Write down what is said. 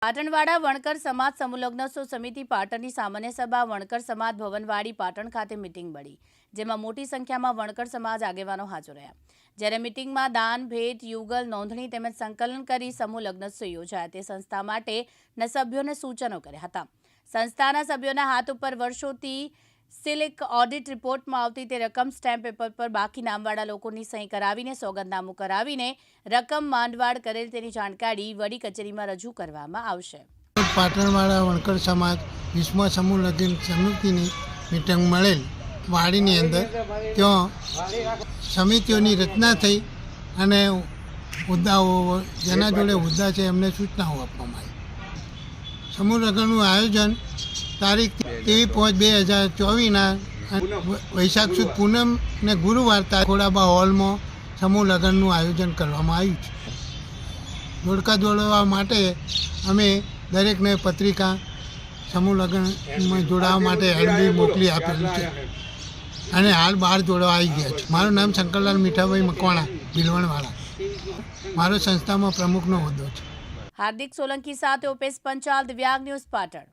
પાટણવાડા વણકર સમાજ સમૂહલગ્નોત્સવ સમિતિ પાટણની સામાન્ય સભા વણકર સમાજ ભવનવાડી પાટણ ખાતે મીટિંગ મળી, જેમાં મોટી સંખ્યામાં વણકર સમાજ આગેવાનો હાજર રહ્યા। જ્યારે મીટિંગમાં દાન, ભેટ, યુગલ, નોંધણી તેમજ સંકલન કરી સમૂહ લગ્નોત્સવ યોજાયા તે સંસ્થા માટેના સભ્યોને સૂચનો કર્યા હતા। સંસ્થાના સભ્યોના હાથ ઉપર વર્ષોથી સિલિક ઓડિટ રિપોર્ટમાં આવતી તે રકમ સ્ટેમ્પ પેપર પર બાકી નામવાળા લોકોની સહી કરાવીને સોગંદનામું કરાવીને રકમ માંડવાડ કરેલ તેની જાણકારી વડી કચેરીમાં રજૂ કરવામાં આવશે। પાટણવાળા વણકર સમાજ વિશ્વ સમૂહ લગ્ન સમિતિની મીટિંગ મળેલ વાડીની અંદર, ત્યાં સમિતિઓની રચના થઈ અને હોદ્દાઓ જેના જોડે હોદ્દા છે એમને સૂચનાઓ આપવામાં આવી। સમૂહ લગ્નનું આયોજન તારીખ 23/5/2024 વૈશાખ સુદ પૂનમ ને ગુરુવાર ખોડાબા હોલમાં સમૂહ લગ્નનું આયોજન કરવામાં આવ્યું છે। જોડકા જોડવા માટે અમે દરેકને પત્રિકા સમૂહ લગ્નમાં જોડાવા માટે હેલ્પી મોકલી આપેલું છે અને હાલ બહાર જોડવા આવી ગયા છે। મારું નામ શંકરલાલ મીઠાભાઈ મકવાણા, ભીલવણવાળા। મારો સંસ્થામાં પ્રમુખનો હોદ્દો છે। હાર્દિક સોલંકી સાથે ઓપેશ પંચાલ, દિવ્યાંગ ન્યૂઝ, પાટણ।